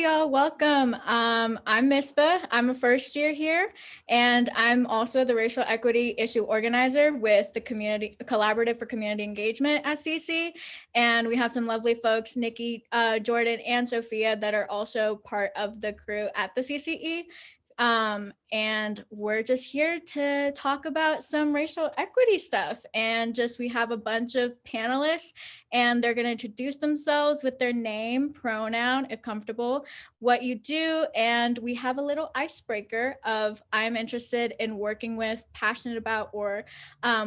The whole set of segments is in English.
y'all, welcome. I'm Misbah. I'm a first year here, and I'm also the racial equity issue organizer with the Community Collaborative for Community Engagement at CC. And we have some lovely folks, Nikki, Jordan, and Sophia, that are also part of the crew at the CCE. And we're just here to talk about some racial equity stuff, and just we have a bunch of panelists, and they're going to introduce themselves with their name, pronoun, if comfortable, what you do, and we have a little icebreaker of I'm interested in working with, passionate about, or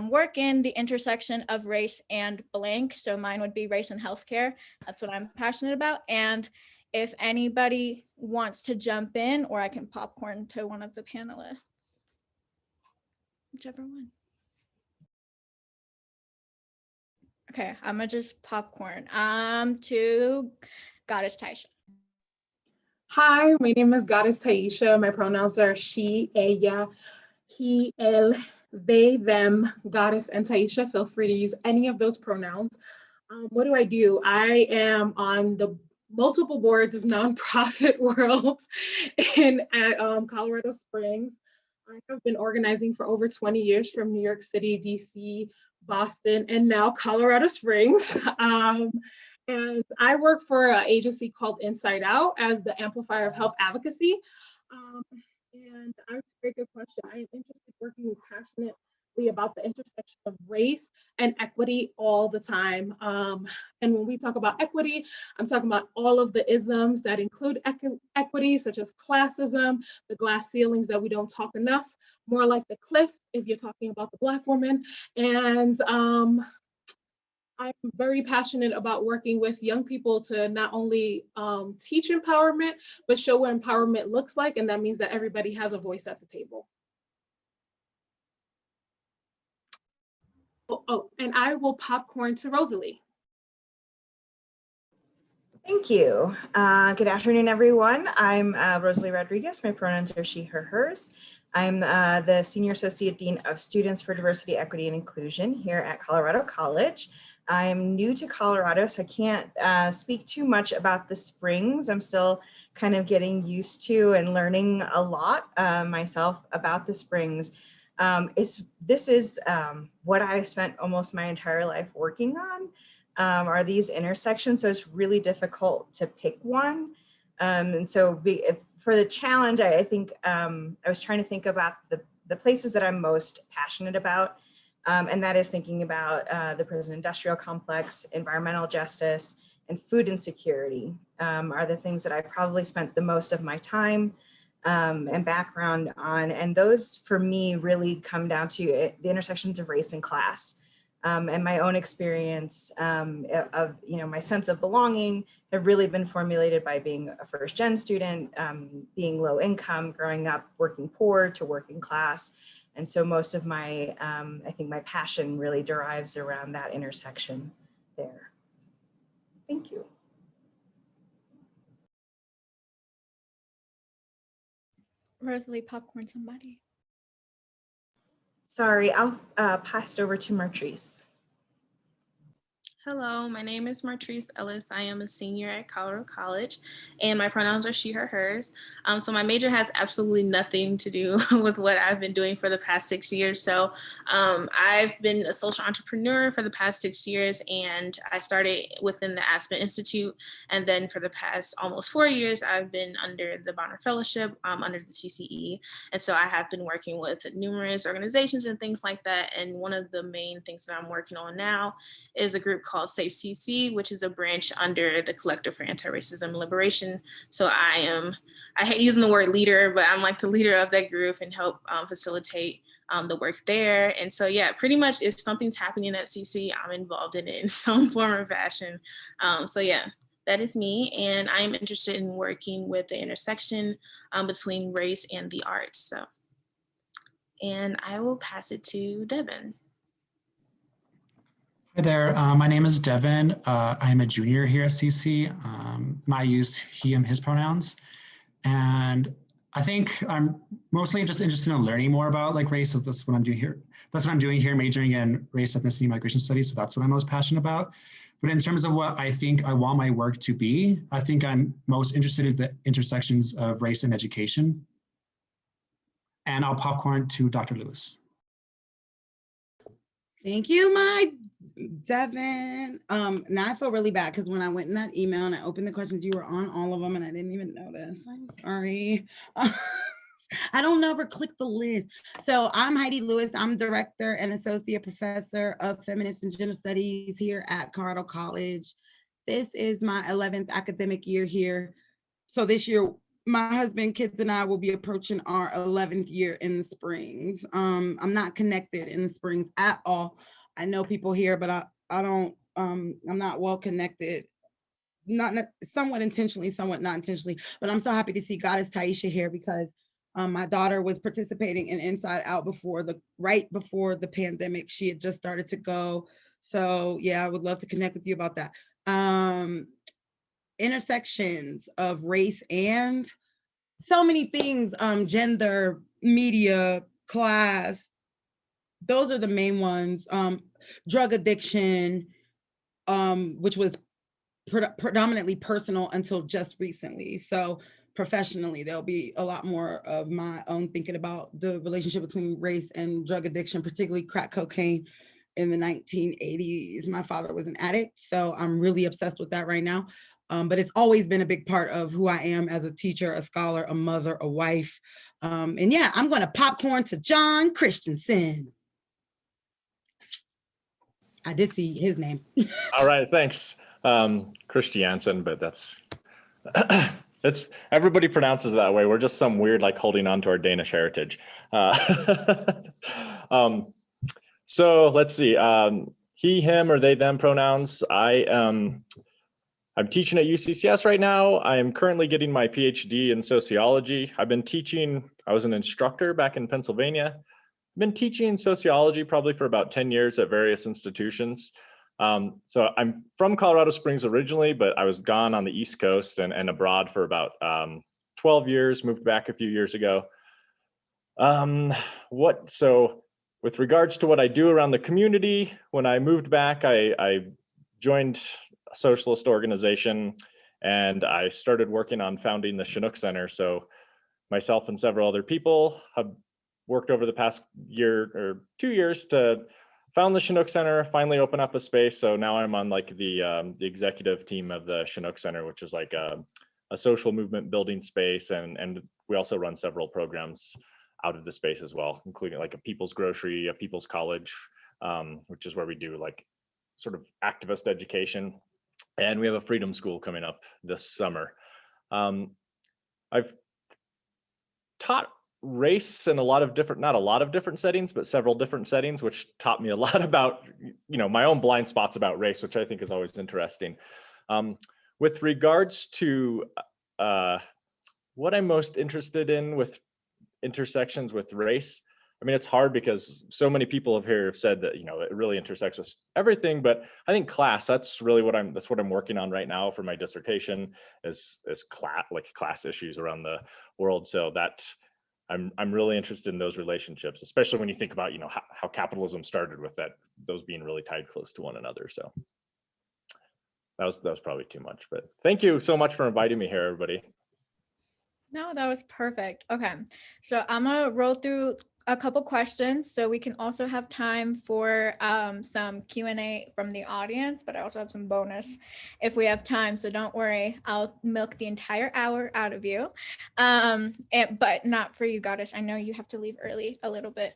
work in the intersection of race and blank. So mine would be race and healthcare. That's what I'm passionate about. And if anybody wants to jump in, or I can popcorn to one of the panelists, whichever one. Okay, I'm gonna just popcorn to Goddess Tyescha. Hi, my name is Goddess Tyescha. My pronouns are she, ella, he, él, they, them, Goddess, and Tyescha. Feel free to use any of those pronouns. What do? I am on the multiple boards of nonprofit world at Colorado Springs. I have been organizing for over 20 years from New York City, DC, Boston, and now Colorado Springs. And I work for an agency called Inside Out as the amplifier of health advocacy. And that's a very good question. I am interested in working passionately about the intersection of race and equity all the time. And when we talk about equity, I'm talking about all of the isms that include equity, such as classism, the glass ceilings that we don't talk enough, more like the cliff if you're talking about the Black woman. And I'm very passionate about working with young people to not only teach empowerment, but show what empowerment looks like. And that means that everybody has a voice at the table. Oh, and I will popcorn to Rosalie. Thank you. Good afternoon, everyone. I'm Rosalie Rodriguez. My pronouns are she, her, hers. I'm the Senior Associate Dean of Students for Diversity, Equity, and Inclusion here at Colorado College. I'm new to Colorado, so I can't speak too much about the Springs. I'm still kind of getting used to and learning a lot myself about the Springs. This is what I've spent almost my entire life working on, are these intersections. So it's really difficult to pick one. And so for the challenge, I think I was trying to think about the places that I'm most passionate about. And that is thinking about the prison industrial complex, environmental justice, and food insecurity are the things that I probably spent the most of my time and background on. And those for me really come down to the intersections of race and class. And my own experience of, my sense of belonging have really been formulated by being a first gen student, being low income, growing up working poor to working class. And so most of my, I think my passion really derives around that intersection there. Thank you. Rosalie, popcorn somebody. Sorry, I'll pass it over to Martrice. Hello, my name is Martrice Ellis. I am a senior at Colorado College, and my pronouns are she, her, hers. So my major has absolutely nothing to do with what I've been doing for the past 6 years. So I've been a social entrepreneur for the past 6 years, and I started within the Aspen Institute. And then for the past almost 4 years, I've been under the Bonner Fellowship, under the CCE. And so I have been working with numerous organizations and things like that. And one of the main things that I'm working on now is a group called Safe CC, which is a branch under the Collective for Anti-Racism Liberation. So I hate using the word leader, but I'm like the leader of that group and help facilitate the work there. And so, yeah, pretty much if something's happening at CC, I'm involved in it in some form or fashion. So yeah, that is me. And I am interested in working with the intersection between race and the arts. So, and I will pass it to Devin. Hi there, my name is Devin. I'm a junior here at CC. I use he, him, his pronouns. And I think I'm mostly just interested in learning more about like race. So that's what I'm doing here. That's what I'm doing here, majoring in race, ethnicity, migration studies. So that's what I'm most passionate about. But in terms of what I think I want my work to be, I think I'm most interested in the intersections of race and education. And I'll popcorn to Dr. Lewis. Thank you, my Devin. Now I feel really bad because when I went in that email and I opened the questions, you were on all of them and I didn't even notice. I'm sorry. I don't ever click the list. So I'm Heidi Lewis. I'm director and associate professor of feminist and gender studies here at Colorado College. This is my 11th academic year here. So this year, my husband, kids, and I will be approaching our 11th year in the Springs. I'm not connected in the Springs at all. I know people here, but I don't, I'm not well connected, somewhat intentionally, somewhat not intentionally, but I'm so happy to see Goddess Tyescha here because my daughter was participating in Inside Out right before the pandemic. She had just started to go. So yeah, I would love to connect with you about that. Intersections of race and so many things, gender, media, class, those are the main ones. Drug addiction, which was predominantly personal until just recently. So professionally, there'll be a lot more of my own thinking about the relationship between race and drug addiction, particularly crack cocaine in the 1980s. My father was an addict, so I'm really obsessed with that right now. But it's always been a big part of who I am as a teacher, a scholar, a mother, a wife. And yeah, I'm going to popcorn to John Christiansen. I did see his name. All right, thanks. Christiansen, but that's, it's, everybody pronounces it that way. We're just some weird, like holding on to our Danish heritage. So let's see, he, him, or they, them pronouns. I'm teaching at UCCS right now. I am currently getting my PhD in sociology. I've been teaching, I was an instructor back in Pennsylvania. I've been teaching sociology probably for about 10 years at various institutions. So I'm from Colorado Springs originally, but I was gone on the East Coast and abroad for about 12 years, moved back a few years ago. So with regards to what I do around the community, when I moved back, I joined a socialist organization and I started working on founding the Chinook Center. So myself and several other people have worked over the past year or 2 years to found the Chinook Center, finally open up a space. So now I'm on like the executive team of the Chinook Center, which is like a social movement building space. And we also run several programs out of the space as well, including like a People's Grocery, a People's College, which is where we do like sort of activist education. And we have a freedom school coming up this summer. I've taught race in a lot of different, not a lot of different settings, but several different settings, which taught me a lot about, you know, my own blind spots about race, which I think is always interesting. With regards to what I'm most interested in with intersections with race, I mean, it's hard because so many people have here said that, you know, it really intersects with everything, but I think class, that's really what I'm working on right now for my dissertation is class issues around the world. So that I'm really interested in those relationships, especially when you think about, you know, how capitalism started with that, those being really tied close to one another. So that was probably too much, but thank you so much for inviting me here, everybody. No, that was perfect. Okay, so I'm gonna roll through a couple questions so we can also have time for some Q&A from the audience, but I also have some bonus if we have time, so don't worry, I'll milk the entire hour out of you, but not for you, Goddess. I know you have to leave early a little bit.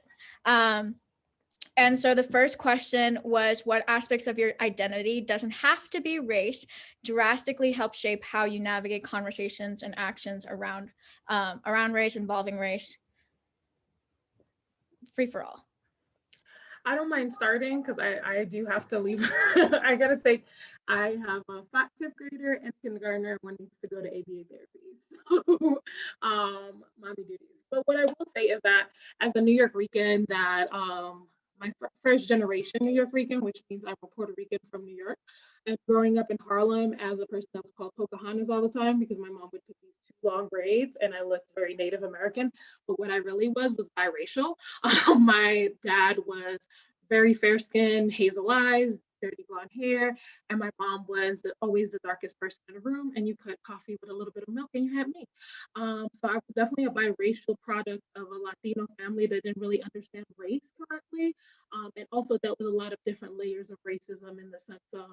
And so the first question was, what aspects of your identity, doesn't have to be race, drastically help shape how you navigate conversations and actions around race, involving race? Free for all. I don't mind starting because I do have to leave. I gotta say, I have a fifth grader and kindergartner, and one needs to go to ABA therapy. So, mommy duties. But what I will say is that as a New York Rican, that my first generation New York Rican, which means I'm a Puerto Rican from New York, and growing up in Harlem as a person that was called Pocahontas all the time because my mom would put these two long braids and I looked very Native American, but what I really was biracial. My dad was very fair skinned, hazel eyes, dirty blonde hair, and my mom was always the darkest person in the room, and you put coffee with a little bit of milk and you had me. So I was definitely a biracial product of a Latino family that didn't really understand race correctly, and also dealt with a lot of different layers of racism in the sense of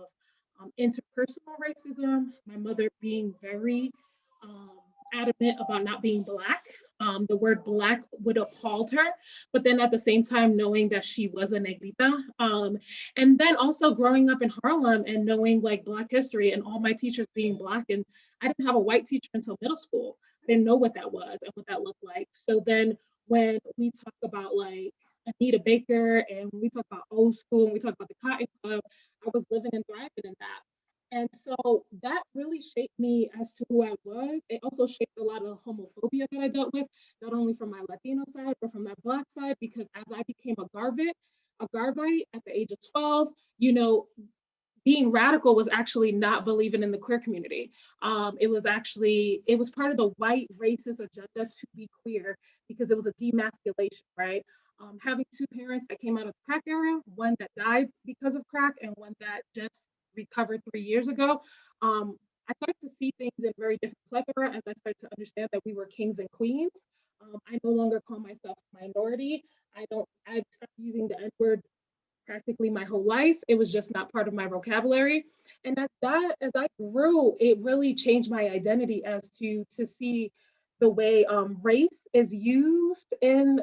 interpersonal racism, my mother being very adamant about not being Black. The word Black would appalled her, but then at the same time, knowing that she was a negrita. And then also growing up in Harlem and knowing like Black history and all my teachers being Black. And I didn't have a white teacher until middle school. I didn't know what that was and what that looked like. So then when we talk about like Anita Baker and when we talk about old school and we talk about the Cotton Club, I was living and thriving in that. And so that really shaped me as to who I was. It also shaped a lot of homophobia that I dealt with, not only from my Latino side, but from my Black side, because as I became a Garvite at the age of 12, you know, being radical was actually not believing in the queer community. It was part of the white racist agenda to be queer because it was a demasculation, right? Having two parents that came out of the crack era, one that died because of crack and one that just recovered 3 years ago. I started to see things in very different plethora as I started to understand that we were kings and queens. I no longer call myself a minority. I've started using the N-word practically my whole life. It was just not part of my vocabulary. And as I grew, it really changed my identity as to see the way race is used in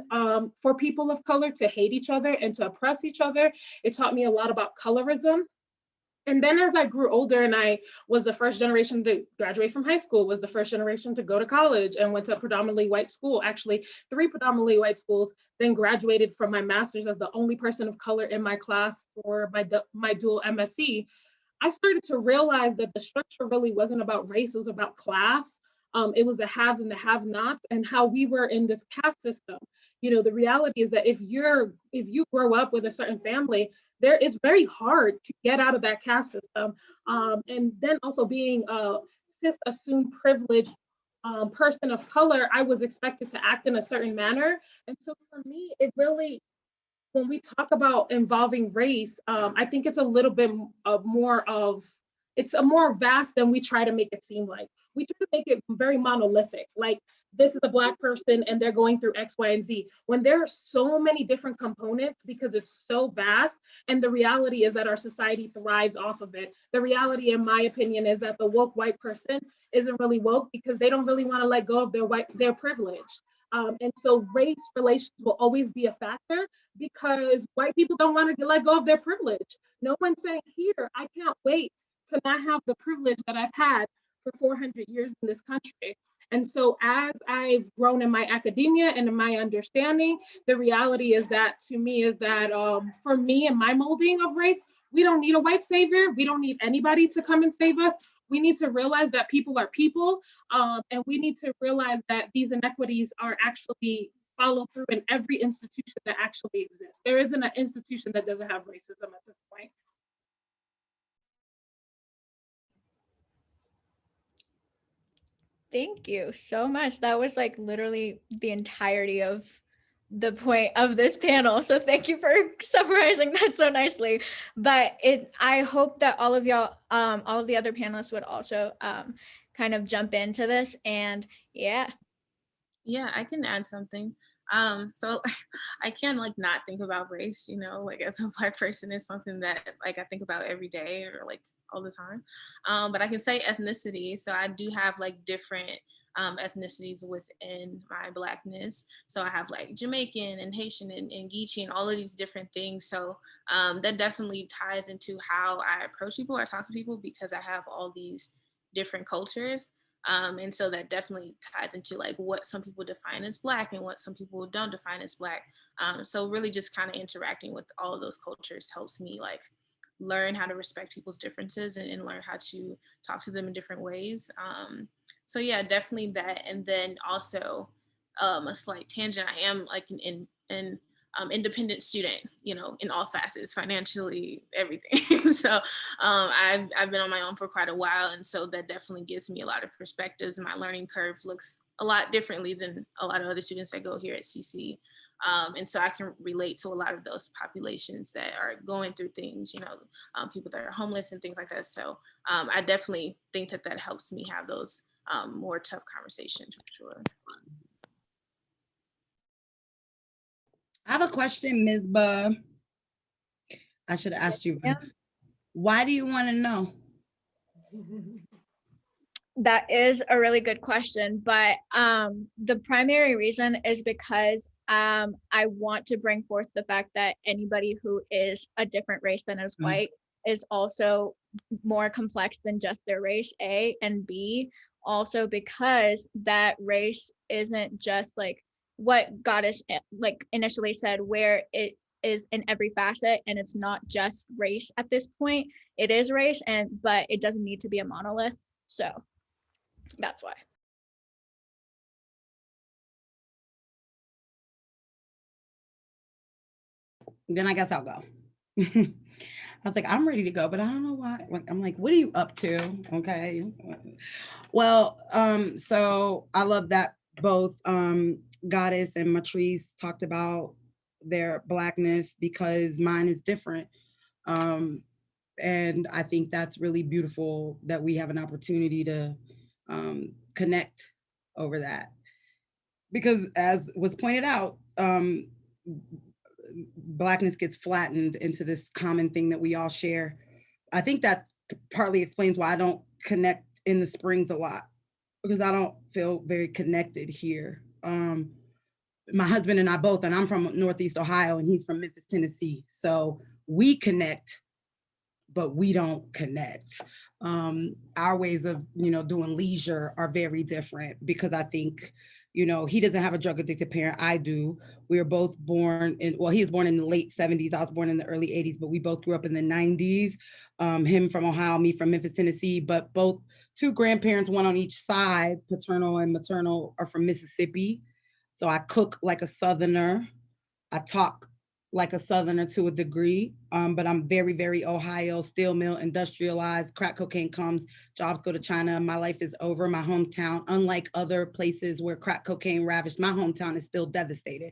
for people of color to hate each other and to oppress each other. It taught me a lot about colorism. And then as I grew older and I was the first generation to graduate from high school, was the first generation to go to college and went to a predominantly white school, actually 3 predominantly white schools, then graduated from my master's as the only person of color in my class for my dual MSc, I started to realize that the structure really wasn't about race, it was about class. It was the haves and the have-nots and how we were in this caste system. You know, the reality is that if you grow up with a certain family, it's very hard to get out of that caste system. And then also being a cis assumed privileged person of color, I was expected to act in a certain manner. And so for me, it really, when we talk about involving race, I think it's a little bit it's a more vast than we try to make it seem like. We try to make it very monolithic, like this is a Black person and they're going through X, Y, and Z, when there are so many different components because it's so vast. And the reality is that our society thrives off of it. The reality, in my opinion, is that the woke white person isn't really woke because they don't really want to let go of their privilege. And so race relations will always be a factor because white people don't want to let go of their privilege. No one's saying, here, I can't wait to not have the privilege that I've had for 400 years in this country. And so as I've grown in my academia and in my understanding, the reality is that to me is that for me and my molding of race, we don't need a white savior. We don't need anybody to come and save us. We need to realize that people are people, and we need to realize that these inequities are actually followed through in every institution that actually exists. There isn't an institution that doesn't have racism at this point. Thank you so much. That was like literally the entirety of the point of this panel. So thank you for summarizing that so nicely. But I hope that all of y'all, all of the other panelists would also kind of jump into this. And yeah. Yeah, I can add something. So I can't like not think about race, you know, like as a Black person is something that like I think about every day or like all the time. But I can say ethnicity. So I do have like different ethnicities within my Blackness. So I have like Jamaican and Haitian and Geechee and all of these different things. So that definitely ties into how I approach people or talk to people because I have all these different cultures. And so that definitely ties into like what some people define as Black and what some people don't define as Black. So really just kind of interacting with all of those cultures helps me like learn how to respect people's differences and learn how to talk to them in different ways. So yeah, definitely that. And then also a slight tangent, I am like an independent student, you know, in all facets, financially, everything. So I've been on my own for quite a while. And so that definitely gives me a lot of perspectives. My learning curve looks a lot differently than a lot of other students that go here at CC. And so I can relate to a lot of those populations that are going through things, people that are homeless and things like that. So I definitely think that that helps me have those more tough conversations for sure. I have a question, Misbah. I should have asked you. Yeah. Why do you want to know? That is a really good question, but the primary reason is because I want to bring forth the fact that anybody who is a different race than is white is also more complex than just their race, A, and B, also because that race isn't just like what Goddess like initially said, where it is in every facet, and it's not just race at this point. It is race, but it doesn't need to be a monolith. So that's why. Then I guess I'll go. I was like, I'm ready to go, but I don't know why. I'm like, what are you up to? Okay. Well, so I love that both Goddess and Martrice talked about their Blackness, because mine is different. And I think that's really beautiful that we have an opportunity to connect over that. Because as was pointed out, Blackness gets flattened into this common thing that we all share. I think that partly explains why I don't connect in the Springs a lot, because I don't feel very connected here. My husband and I both, and I'm from Northeast Ohio and he's from Memphis, Tennessee. So we connect, but we don't connect. Our ways of, doing leisure are very different, because I think, he doesn't have a drug addicted parent. I do. We were both born in, well, he was born in the late 70s. I was born in the early 80s, but we both grew up in the 90s. Him from Ohio, me from Memphis, Tennessee, but both two grandparents, one on each side, paternal and maternal, are from Mississippi. So I cook like a Southerner. I talk like a Southerner to a degree, but I'm very, very Ohio, steel mill, industrialized, crack cocaine comes, jobs go to China, my life is over, my hometown, unlike other places where crack cocaine ravished, my hometown is still devastated.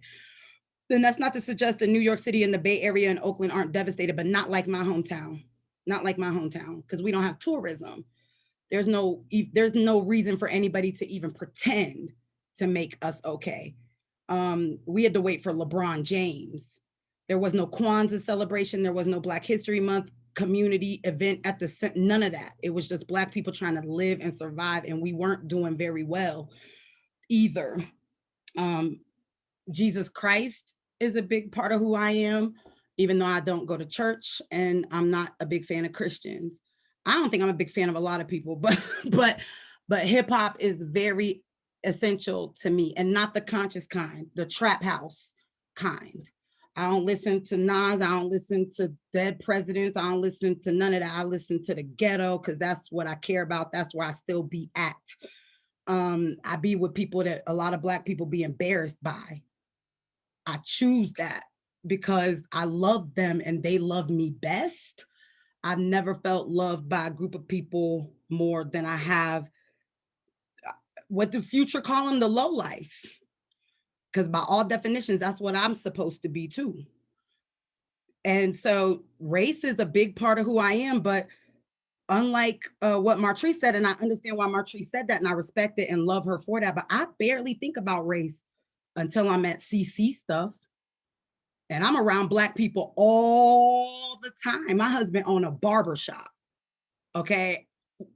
Then that's not to suggest that New York City and the Bay Area and Oakland aren't devastated, but not like my hometown, because we don't have tourism. There's no reason for anybody to even pretend to make us okay. We had to wait for LeBron James. There was no Kwanzaa celebration. There was no Black History Month community event at the, none of that. It was just Black people trying to live and survive, and we weren't doing very well either. Jesus Christ is a big part of who I am, even though I don't go to church and I'm not a big fan of Christians. I don't think I'm a big fan of a lot of people, but hip hop is very essential to me, and not the conscious kind, the trap house kind. I don't listen to Nas, I don't listen to dead presidents, I don't listen to none of that. I listen to the ghetto, because that's what I care about. That's where I still be at. I be with people that a lot of Black people be embarrassed by. I choose that because I love them and they love me best. I've never felt loved by a group of people more than I have what the future call them, the low life. Because by all definitions, that's what I'm supposed to be too. And so race is a big part of who I am, but unlike what Martrice said, and I understand why Martrice said that, and I respect it and love her for that, but I barely think about race until I'm at CC stuff. And I'm around Black people all the time. My husband owned a barbershop, okay?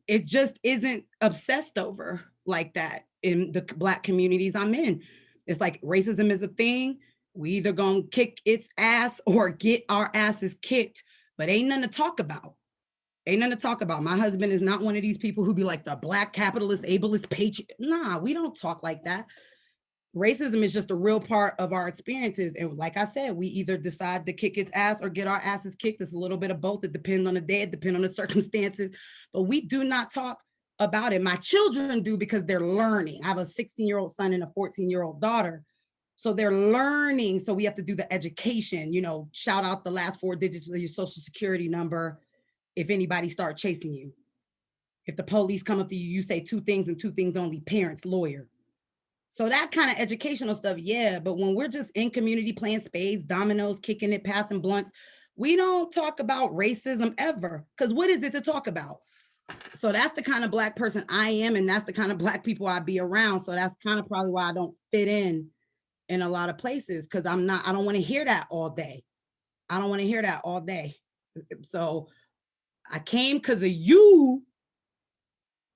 It just isn't obsessed over like that in the Black communities I'm in. It's like racism is a thing. We either gonna kick its ass or get our asses kicked, but ain't nothing to talk about. Ain't nothing to talk about. My husband is not one of these people who be like the Black capitalist, ableist, patriot. Nah, we don't talk like that. Racism is just a real part of our experiences. And like I said, we either decide to kick its ass or get our asses kicked. It's a little bit of both. It depends on the day, it depends on the circumstances, but we do not talk about it. My children do, because they're learning. I have a 16-year-old son and a 14-year-old daughter. So they're learning. So we have to do the education, shout out the last 4 digits of your social security number. If anybody start chasing you, if the police come up to you, you say 2 things and 2 things only, parents, lawyer. So that kind of educational stuff, yeah. But when we're just in community playing spades, dominoes, kicking it, passing blunts, we don't talk about racism ever. Because what is it to talk about? So that's the kind of Black person I am, and that's the kind of Black people I be around. So that's kind of probably why I don't fit in a lot of places, because I don't want to hear that all day. I don't want to hear that all day. So I came because of you,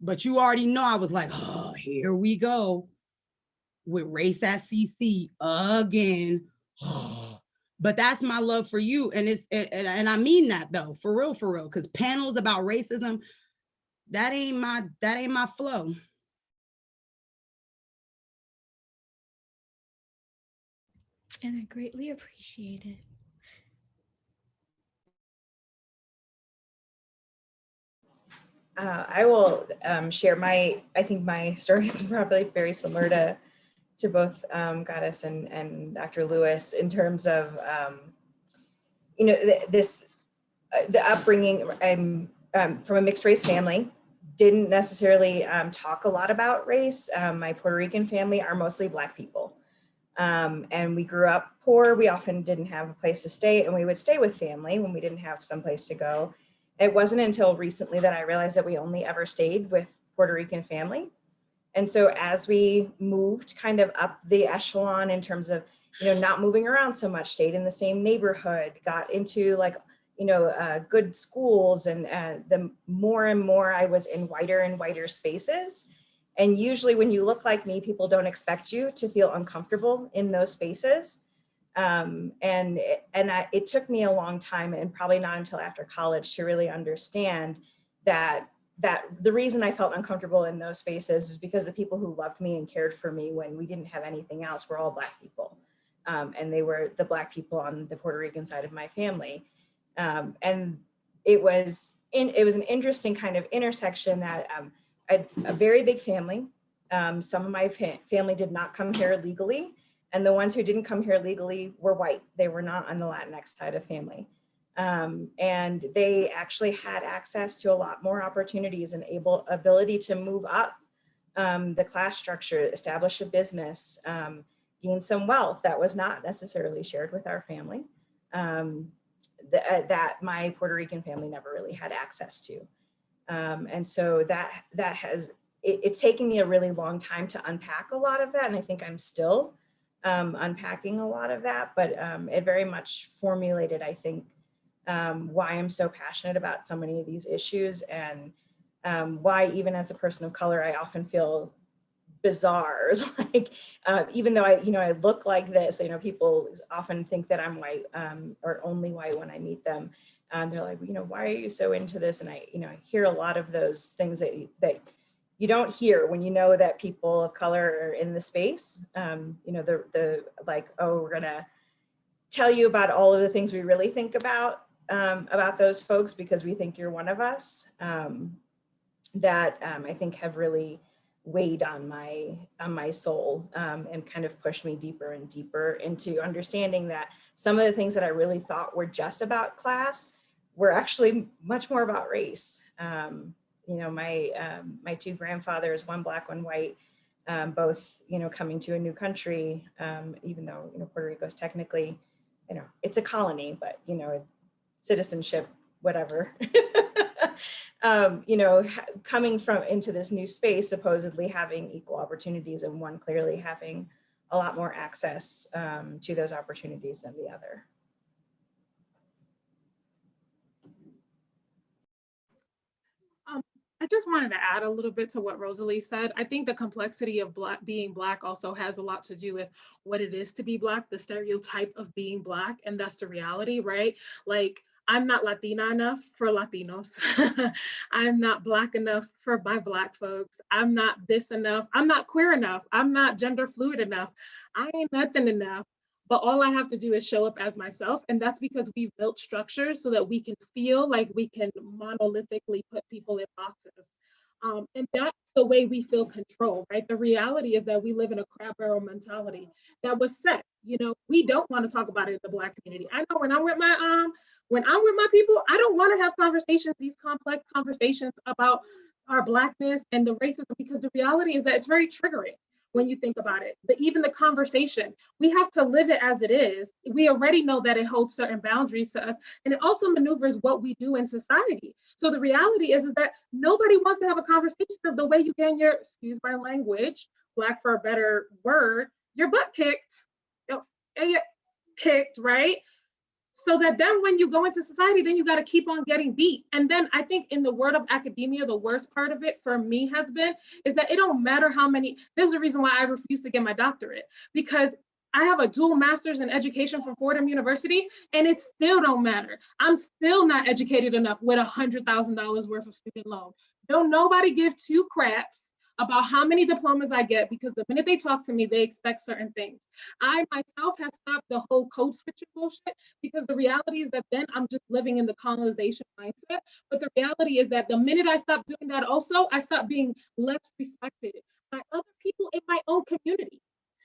but you already know I was like, oh, here we go with race at CC again. But that's my love for you. And I mean that though, for real, because panels about racism, that ain't my flow. And I greatly appreciate it. I will share I think my story is probably very similar to both Goddess and Dr. Lewis in terms of, the upbringing. I'm from a mixed race family, didn't necessarily talk a lot about race. My Puerto Rican family are mostly Black people. And we grew up poor. We often didn't have a place to stay, and we would stay with family when we didn't have some place to go. It wasn't until recently that I realized that we only ever stayed with Puerto Rican family. And so as we moved kind of up the echelon in terms of, not moving around so much, stayed in the same neighborhood, got into good schools, and the more and more I was in wider and wider spaces. And usually when you look like me, people don't expect you to feel uncomfortable in those spaces. It took me a long time, and probably not until after college, to really understand that the reason I felt uncomfortable in those spaces is because the people who loved me and cared for me when we didn't have anything else were all Black people. And they were the Black people on the Puerto Rican side of my family. And it was an interesting kind of intersection that I had a very big family. Some of my family did not come here legally. And the ones who didn't come here legally were white. They were not on the Latinx side of family. And they actually had access to a lot more opportunities and ability to move up the class structure, establish a business, gain some wealth that was not necessarily shared with our family, that my Puerto Rican family never really had access to. And so that has, it's taken me a really long time to unpack a lot of that. And I think I'm still unpacking a lot of that, but it very much formulated, I think, why I'm so passionate about so many of these issues, and why even as a person of color, I often feel bizarre. Like, even though I look like this, people often think that I'm white, or only white when I meet them. They're like, why are you so into this? And I hear a lot of those things that you don't hear when you know that people of color are in the space. The like, oh, we're gonna tell you about all of the things we really think about those folks because we think you're one of us. That I think have really weighed on my soul, and kind of pushed me deeper and deeper into understanding that some of the things that I really thought were just about class were actually much more about race. My two grandfathers, one Black, one white, both, coming to a new country, even though, Puerto Rico is technically, it's a colony, but, citizenship, whatever. Coming into this new space, supposedly having equal opportunities, and one clearly having a lot more access to those opportunities than the other. I just wanted to add a little bit to what Rosalie said. I think the complexity of being Black also has a lot to do with what it is to be Black, the stereotype of being Black, and that's the reality, right? Like, I'm not Latina enough for Latinos. I'm not Black enough for my Black folks. I'm not this enough. I'm not queer enough. I'm not gender fluid enough. I ain't nothing enough. But all I have to do is show up as myself. And that's because we've built structures so that we can feel like we can monolithically put people in boxes. And that's the way we feel control, right? The reality is that we live in a crab barrel mentality that was set. We don't want to talk about it in the Black community. I know when I'm with my people, I don't want to have conversations, these complex conversations about our Blackness and the racism, because the reality is that it's very triggering. when you think about it. Even the conversation, we have to live it as it is. We already know that it holds certain boundaries to us, and it also maneuvers what we do in society. So the reality is that nobody wants to have a conversation of the way you get your, excuse my language, Black for a better word, your butt kicked, right? So that then when you go into society, then you got to keep on getting beat. And then I think in the world of academia, the worst part of it for me has been, is that it don't matter how many, there's a reason why I refuse to get my doctorate, because I have a dual master's in education from Fordham University, and it still don't matter. I'm still not educated enough with $100,000 worth of student loan. Don't nobody give two craps about how many diplomas I get, because the minute they talk to me, they expect certain things. I myself have stopped the whole code switching bullshit, because the reality is that then I'm just living in the colonization mindset. But the reality is that the minute I stop doing that also, I stop being less respected by other people in my own community.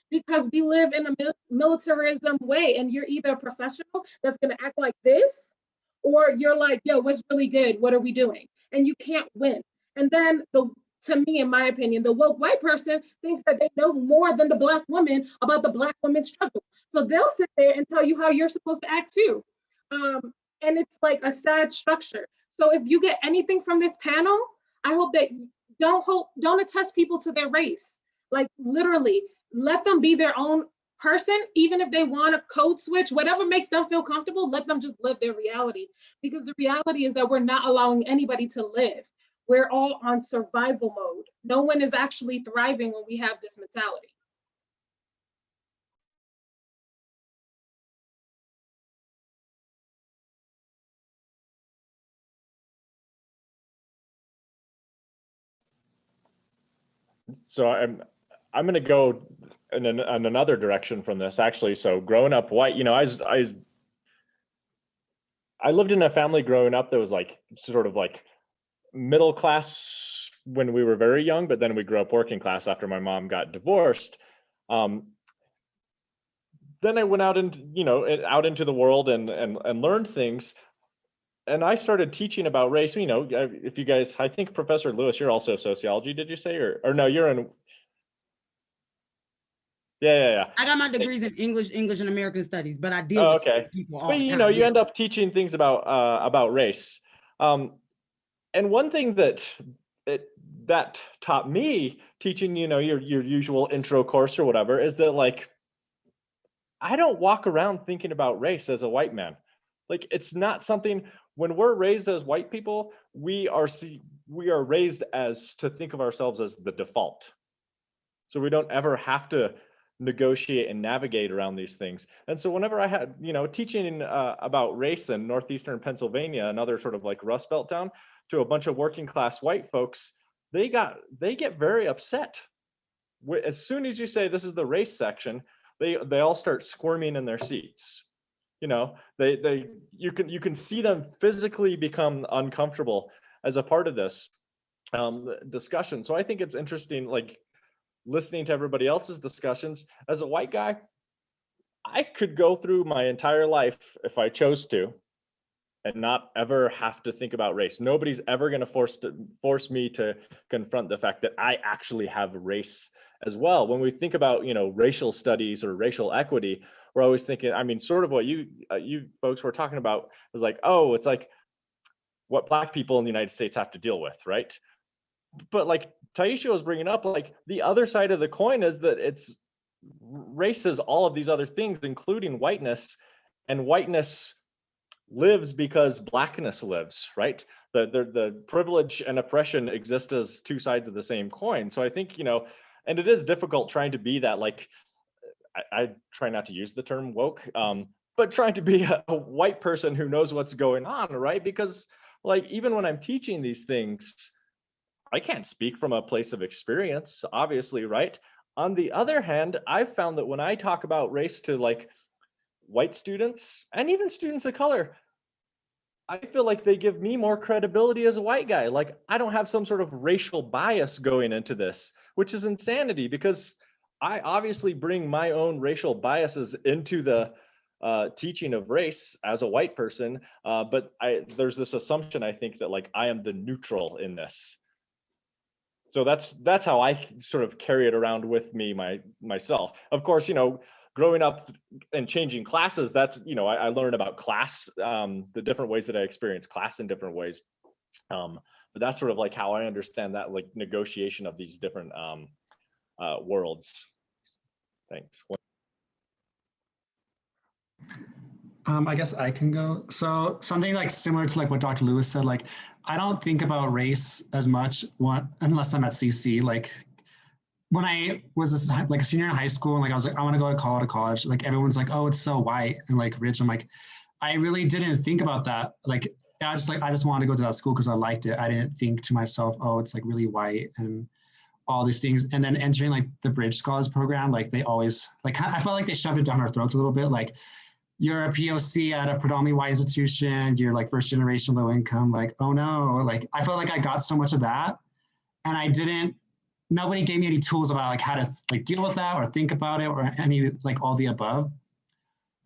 Because we live in a militarism way, and you're either a professional that's gonna act like this, or you're like, yo, what's really good? What are we doing? And you can't win. And then to me, in my opinion, the woke white person thinks that they know more than the Black woman about the Black woman's struggle. So they'll sit there and tell you how you're supposed to act too. And it's like a sad structure. So if you get anything from this panel, I hope that don't attest people to their race. Like literally, let them be their own person, even if they want a code switch, whatever makes them feel comfortable, let them just live their reality. Because the reality is that we're not allowing anybody to live. We're all on survival mode. No one is actually thriving when we have this mentality. So I'm going to go in another direction from this, actually. So growing up white, you know, I lived in a family growing up that was like sort of like middle class when we were very young, but then we grew up working class after my mom got divorced. Then I went out into the world and learned things. And I started teaching about race. You know, if you guys, I think Professor Lewis, you're also sociology, did you say, or no, you're in? Yeah. I got my degrees in English and American studies, but I deal with people all the time. But you know, you end up teaching things about race. And one thing that taught me teaching, you know, your usual intro course or whatever, is that like, I don't walk around thinking about race as a white man. Like, it's not something, when we're raised as white people, we are raised as to think of ourselves as the default. So we don't ever have to negotiate and navigate around these things. And so whenever I had, you know, teaching about race in northeastern Pennsylvania, another sort of like Rust Belt town, to a bunch of working class white folks, they get very upset. As soon as you say this is the race section, they all start squirming in their seats. You know, you can see them physically become uncomfortable as a part of this discussion. So I think it's interesting, like, listening to everybody else's discussions. As a white guy, I could go through my entire life, if I chose to, and not ever have to think about race. Nobody's ever going to force me to confront the fact that I actually have race as well. When we think about, you know, racial studies or racial equity, we're always thinking, I mean, sort of what you folks were talking about is like, oh, it's like what Black people in the United States have to deal with, right? But like Tyescha was bringing up, like the other side of the coin is that race is all of these other things, including whiteness, and whiteness lives because Blackness lives, right? The privilege and oppression exist as two sides of the same coin. So I think, you know, and it is difficult trying to be that, like, I try not to use the term woke, but trying to be a white person who knows what's going on, right? Because like, even when I'm teaching these things, I can't speak from a place of experience, obviously, right? On the other hand, I've found that when I talk about race to like white students and even students of color, I feel like they give me more credibility as a white guy. Like, I don't have some sort of racial bias going into this, which is insanity, because I obviously bring my own racial biases into the teaching of race as a white person. But there's this assumption, I think, that like I am the neutral in this. So that's how I sort of carry it around with me myself. Of course, growing up and changing classes, that's, I learned about class, the different ways that I experience class in different ways. But that's sort of like how I understand that, like, negotiation of these different worlds. Thanks. I guess I can go. So something like similar to like what Dr. Lewis said, like, I don't think about race as much unless I'm at CC. Like when I was like a senior in high school and like I was like, I want to go to college, like everyone's like, oh, it's so white and like rich. I'm like, I really didn't think about that. Like I just wanted to go to that school because I liked it. I didn't think to myself, oh, it's like really white and all these things. And then entering like the Bridge Scholars program, like they always like, I felt like they shoved it down our throats a little bit. Like, you're a POC at a predominantly white institution, you're like first generation low income, like, oh no, like I felt like I got so much of that and nobody gave me any tools about like how to like deal with that or think about it or any like all the above.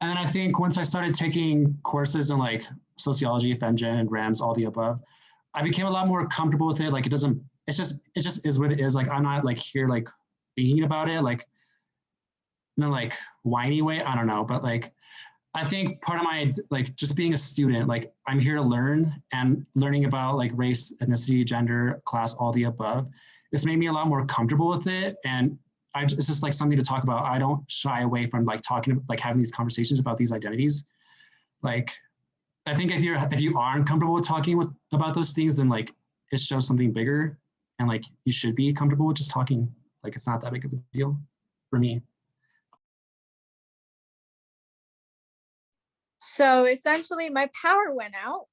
And then I think once I started taking courses in like sociology, FemGen and REMS, all the above, I became a lot more comfortable with it. Like it's just is what it is. Like I'm not like here like thinking about it like in a like whiny way, I don't know, but like I think part of my, like, just being a student, like, I'm here to learn and learning about, like, race, ethnicity, gender, class, all the above. It's made me a lot more comfortable with it. And it's just, like, something to talk about. I don't shy away from, like, having these conversations about these identities. Like, I think if you aren't comfortable with talking about those things, then, like, it shows something bigger. And, like, you should be comfortable with just talking. Like, it's not that big of a deal for me. So essentially my power went out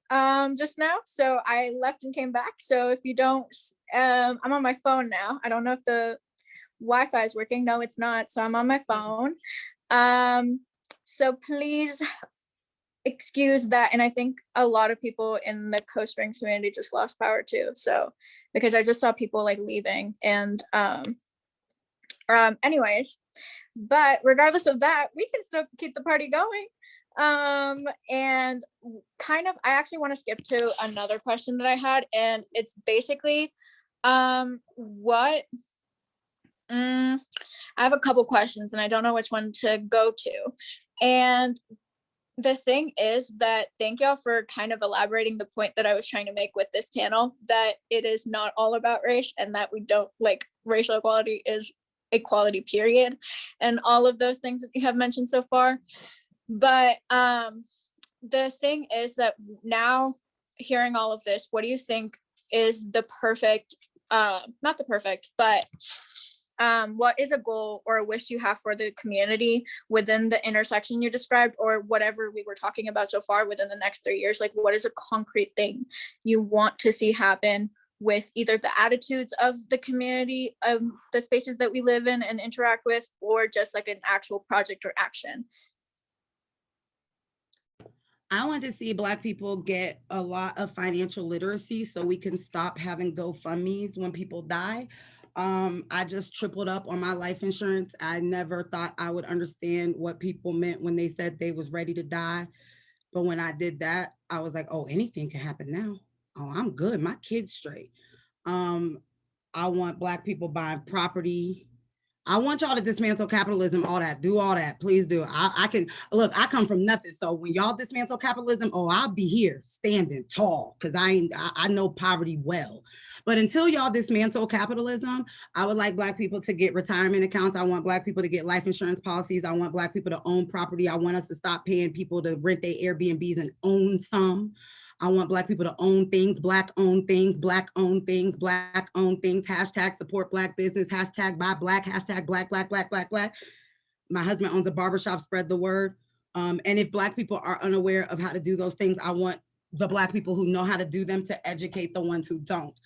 just now. So I left and came back. So if you don't, I'm on my phone now. I don't know if the Wi-Fi is working. No, it's not. So I'm on my phone. So please excuse that. And I think a lot of people in the Coast Springs community just lost power too. So because I just saw people like leaving and anyways, but regardless of that, we can still keep the party going. And kind of, I actually want to skip to another question that I had, and it's basically, I have a couple questions and I don't know which one to go to. And the thing is that thank y'all for kind of elaborating the point that I was trying to make with this panel, that it is not all about race and that we don't like racial equality is equality period and all of those things that you have mentioned so far. But the thing is that now hearing all of this, what do you think is the perfect, not the perfect, but what is a goal or a wish you have for the community within the intersection you described, or whatever we were talking about so far within the next 3 years? Like, what is a concrete thing you want to see happen with either the attitudes of the community, of the spaces that we live in and interact with, or just like an actual project or action? I want to see Black people get a lot of financial literacy so we can stop having GoFundMes when people die. I just tripled up on my life insurance. I never thought I would understand what people meant when they said they was ready to die. But when I did that, I was like, oh, anything can happen now. Oh, I'm good. My kid's straight. I want Black people buying property. I want y'all to dismantle capitalism, all that, do all that, please do. I can, look, I come from nothing. So when y'all dismantle capitalism, oh, I'll be here standing tall because I know poverty well. But until y'all dismantle capitalism, I would like Black people to get retirement accounts. I want Black people to get life insurance policies. I want Black people to own property. I want us to stop paying people to rent their Airbnbs and own some. I want Black people to own things, Black owned things, Black owned things, Black owned things, hashtag support Black business, hashtag buy Black, hashtag Black, Black, Black, Black, Black. My husband owns a barbershop, spread the word. And if Black people are unaware of how to do those things, I want the Black people who know how to do them to educate the ones who don't.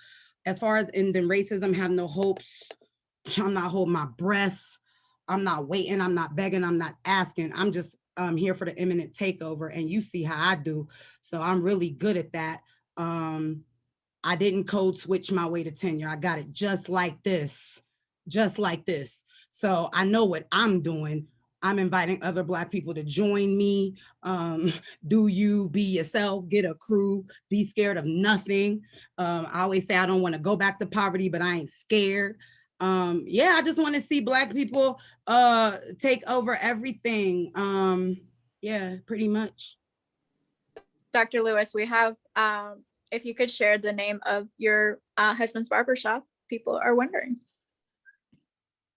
As far as ending racism, have no hopes. I'm not holding my breath. I'm not waiting, I'm not begging, I'm not asking. I'm just here for the imminent takeover, and you see how I do. So I'm really good at that. I didn't code switch my way to tenure. I got it just like this. So I know what I'm doing. I'm inviting other Black people to join me. Do you be yourself, get a crew, be scared of nothing. I always say I don't want to go back to poverty, but I ain't scared. Yeah, I just want to see Black people take over everything. Yeah, pretty much. Dr. Lewis, we have, if you could share the name of your husband's barbershop, people are wondering.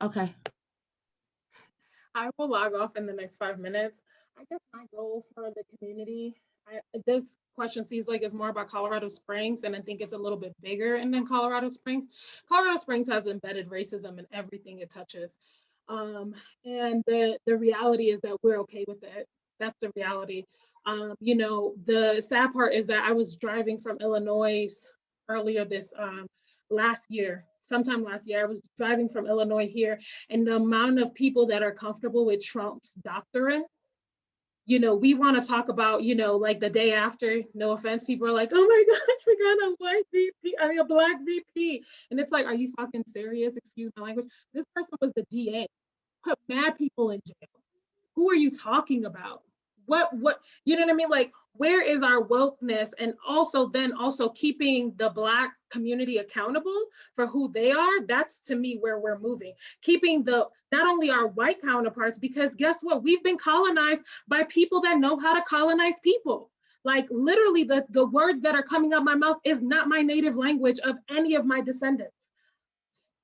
Okay. I will log off in the next 5 minutes. I guess my goal for the community, this question seems like it's more about Colorado Springs, and I think it's a little bit bigger than Colorado Springs. Colorado Springs has embedded racism in everything it touches. And the reality is that we're okay with it. That's the reality. You know, the sad part is that I was driving from Illinois earlier this sometime last year, I was driving from Illinois here, and the amount of people that are comfortable with Trump's doctrine, you know, we want to talk about, you know, like the day after, no offense, people are like, oh my gosh, we got a white VP, a Black VP. And it's like, are you fucking serious? Excuse my language. This person was the DA, put mad people in jail. Who are you talking about? What, you know what I mean? Like, where is our wokeness? And also keeping the Black community accountable for who they are. That's, to me, where we're moving. Keeping not only our white counterparts, because guess what? We've been colonized by people that know how to colonize people. Like, literally, the words that are coming out my mouth is not my native language of any of my descendants,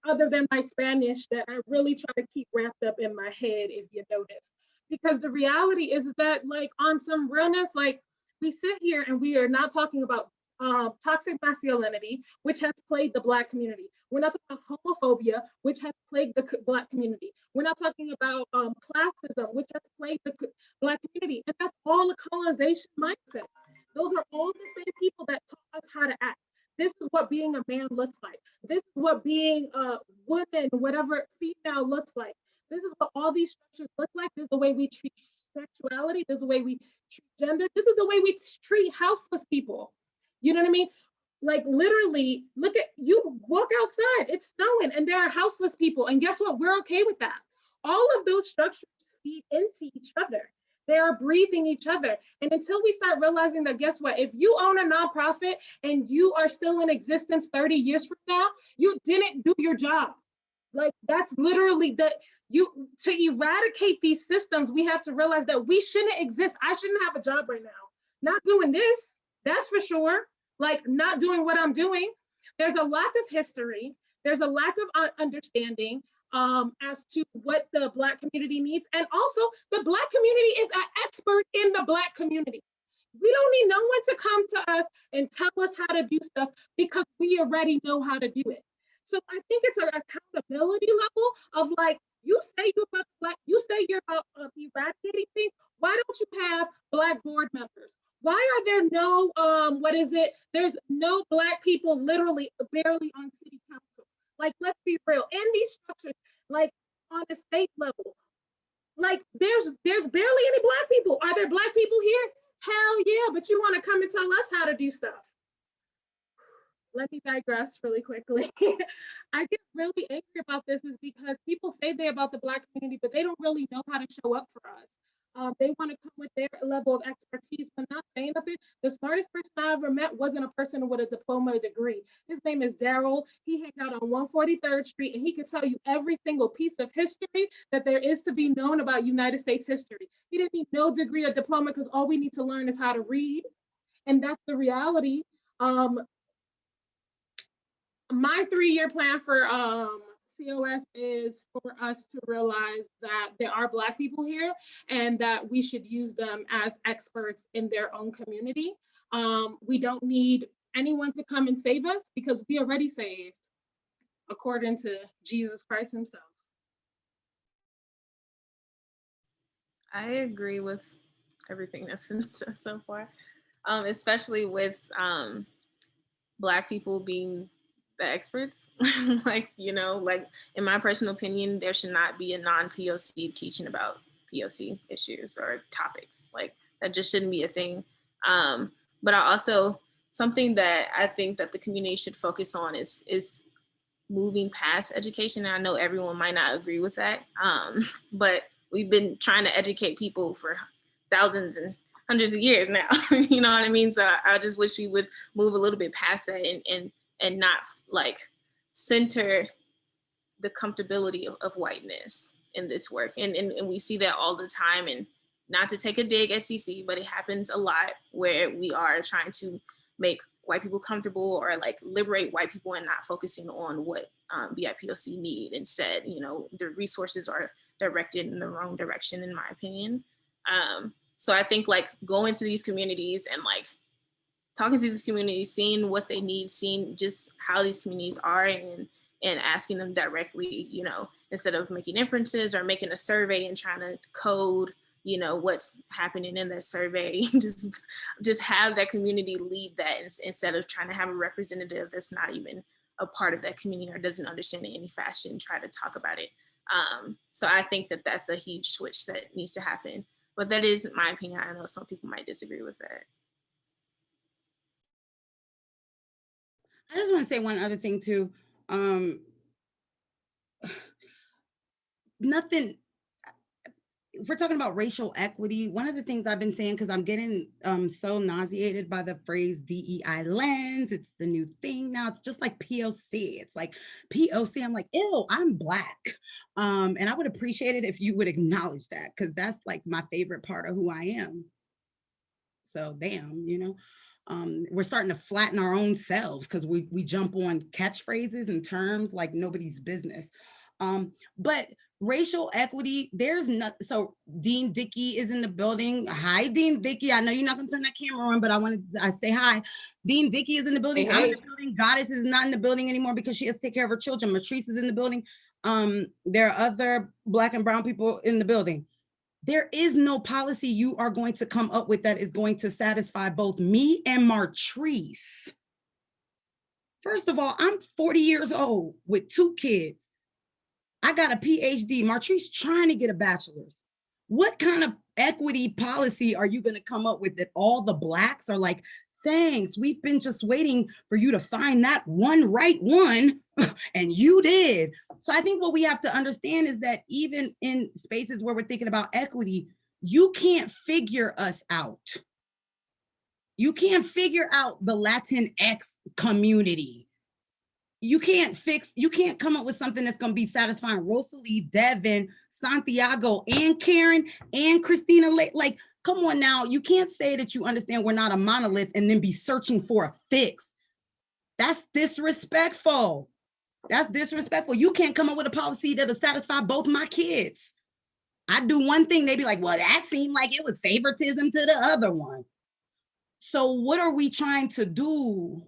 other than my Spanish that I really try to keep wrapped up in my head, if you notice. Because the reality is that, like, on some realness, like, we sit here and we are not talking about toxic masculinity, which has plagued the Black community. We're not talking about homophobia, which has plagued the Black community. We're not talking about classism, which has plagued the Black community. And that's all a colonization mindset. Those are all the same people that taught us how to act. This is what being a man looks like. This is what being a woman, whatever female looks like. This is what all these structures look like. This is the way we treat sexuality. This is the way we treat gender. This is the way we treat houseless people. You know what I mean? Like, literally, look at, you walk outside, it's snowing, and there are houseless people. And guess what? We're okay with that. All of those structures feed into each other. They are breathing each other. And until we start realizing that, guess what? If you own a nonprofit and you are still in existence 30 years from now, you didn't do your job. Like, that's literally to eradicate these systems, we have to realize that we shouldn't exist. I shouldn't have a job right now. Not doing this, that's for sure. Like, not doing what I'm doing. There's a lack of history. There's a lack of understanding as to what the Black community needs. And also, the Black community is an expert in the Black community. We don't need no one to come to us and tell us how to do stuff, because we already know how to do it. So I think it's an accountability level of, like, you say you're about Black, you say you're about eradicating things. Why don't you have Black board members? Why are there no, there's no Black people literally barely on city council? Like, let's be real. And these structures, like, on the state level, like, there's barely any Black people. Are there Black people here? Hell yeah, but you want to come and tell us how to do stuff. Let me digress really quickly. I get really angry about this is because people say they're about the Black community, but they don't really know how to show up for us. They want to come with their level of expertise, but not saying nothing. The smartest person I ever met wasn't a person with a diploma or degree. His name is Daryl. He hangs out on 143rd Street, and he could tell you every single piece of history that there is to be known about United States history. He didn't need no degree or diploma, because all we need to learn is how to read. And that's the reality. My 3-year plan for COS is for us to realize that there are Black people here and that we should use them as experts in their own community. We don't need anyone to come and save us, because we already saved, according to Jesus Christ himself. I agree with everything that's been said so far, especially with Black people being the experts. Like, you know, like, in my personal opinion, there should not be a non-POC teaching about POC issues or topics. Like, that just shouldn't be a thing. But I also, something that I think that the community should focus on is moving past education. And I know everyone might not agree with that, but we've been trying to educate people for thousands and hundreds of years now. You know what I mean? So I just wish we would move a little bit past that and not like center the comfortability of whiteness in this work. And we see that all the time. And not to take a dig at CC, but it happens a lot where we are trying to make white people comfortable or like liberate white people and not focusing on what BIPOC need. Instead, you know, the resources are directed in the wrong direction, in my opinion. So I think like going to these communities and like talking to these communities, seeing what they need, seeing just how these communities are, and asking them directly, you know, instead of making inferences or making a survey and trying to code, you know, what's happening in that survey. just have that community lead that instead of trying to have a representative that's not even a part of that community or doesn't understand it in any fashion, try to talk about it. So I think that that's a huge switch that needs to happen. But that is my opinion. I know some people might disagree with that. I just want to say one other thing too. Nothing, if we're talking about racial equity, one of the things I've been saying, because I'm getting so nauseated by the phrase DEI lens, it's the new thing now. It's just like POC. It's like POC. I'm like, ew, I'm Black. And I would appreciate it if you would acknowledge that, because that's like my favorite part of who I am. So damn, you know. We're starting to flatten our own selves because we jump on catchphrases and terms like nobody's business. But racial equity, there's not. So Dean Dickey is in the building. Hi, Dean Dickey. I know you're not gonna turn that camera on, but I say hi. Dean Dickey is in the building. I'm in the building. Goddess is not in the building anymore because she has to take care of her children. Martrice is in the building. There are other Black and brown people in the building. There is no policy you are going to come up with that is going to satisfy both me and Martrice. First of all, I'm 40 years old with 2 kids. I got a PhD. Martrice trying to get a bachelor's. What kind of equity policy are you going to come up with that all the Blacks are like, thanks, we've been just waiting for you to find that one right one, and you did. So I think what we have to understand is that even in spaces where we're thinking about equity, you can't figure us out. You can't figure out the Latinx community. You can't come up with something that's going to be satisfying Rosalie, Devin, Santiago, and Karen, and Christina. Like, come on now. You can't say that you understand we're not a monolith and then be searching for a fix. That's disrespectful. That's disrespectful. You can't come up with a policy that'll satisfy both my kids. I do one thing, they be like, well, that seemed like it was favoritism to the other one. So what are we trying to do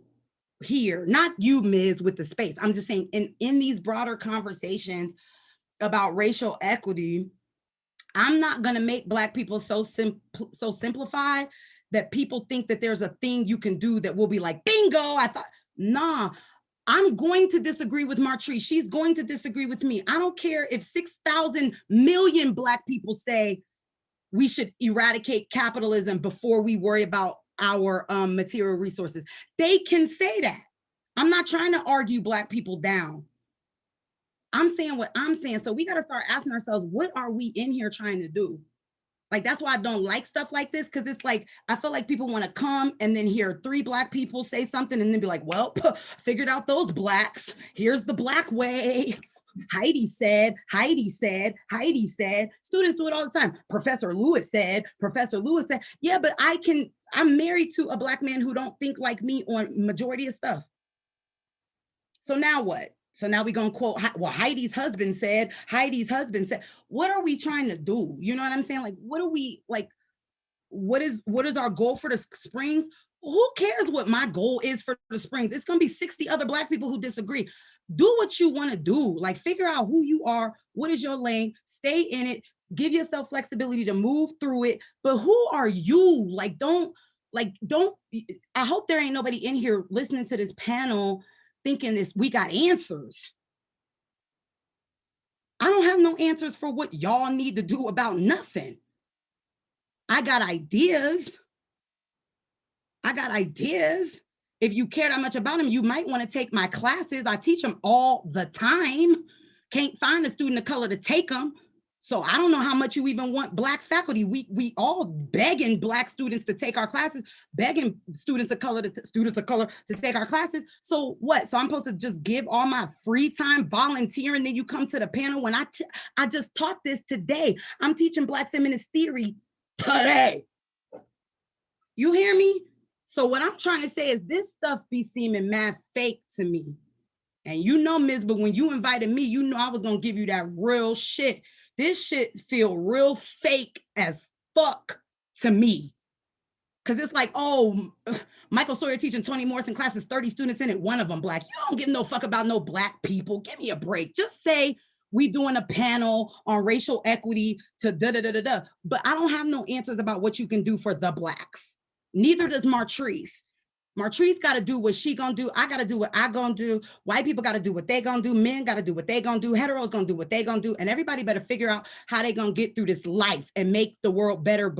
here? Not you, Ms. with the space. I'm just saying in these broader conversations about racial equity, I'm not going to make Black people so simplified that people think that there's a thing you can do that will be like, bingo, I thought, nah, I'm going to disagree with Martrice. She's going to disagree with me. I don't care if 6,000 million Black people say we should eradicate capitalism before we worry about our material resources. They can say that. I'm not trying to argue Black people down. I'm saying what I'm saying. So we got to start asking ourselves, what are we in here trying to do? Like, that's why I don't like stuff like this, because it's like, I feel like people want to come and then hear 3 Black people say something and then be like, well, figured out those Blacks. Here's the Black way. Heidi said, Heidi said, Heidi said. Students do it all the time. Professor Lewis said, Professor Lewis said. Yeah, but I'm married to a Black man who don't think like me on majority of stuff. So now what? So now we're going to quote, well, Heidi's husband said, Heidi's husband said. What are we trying to do? You know what I'm saying? Like, what are we, like, what is our goal for the Springs? Who cares what my goal is for the Springs? It's going to be 60 other Black people who disagree. Do what you want to do. Like, figure out who you are. What is your lane? Stay in it. Give yourself flexibility to move through it. But who are you? Like, don't, I hope there ain't nobody in here listening to this panel thinking this, we got answers. I don't have no answers for what y'all need to do about nothing. I got ideas. I got ideas. If you care that much about them, you might want to take my classes. I teach them all the time. Can't find a student of color to take them. So I don't know how much you even want Black faculty. We all begging Black students to take our classes, begging students of color to take our classes. So what? So I'm supposed to just give all my free time volunteering, then you come to the panel when I just taught this today. I'm teaching Black feminist theory today. You hear me? So what I'm trying to say is this stuff be seeming mad fake to me. And you know, Misbah, when you invited me, you know I was gonna give you that real shit. This shit feel real fake as fuck to me. Cause it's like, oh, Michael Sawyer teaching Toni Morrison classes, 30 students in it, one of them Black. You don't give no fuck about no Black people. Give me a break. Just say we doing a panel on racial equity to da-da-da-da-da. But I don't have no answers about what you can do for the Blacks. Neither does Martrice. Martrice got to do what she gonna do. I got to do what I gonna do. White people got to do what they gonna do. Men got to do what they gonna do. Heteros gonna do what they gonna do. And everybody better figure out how they gonna get through this life and make the world better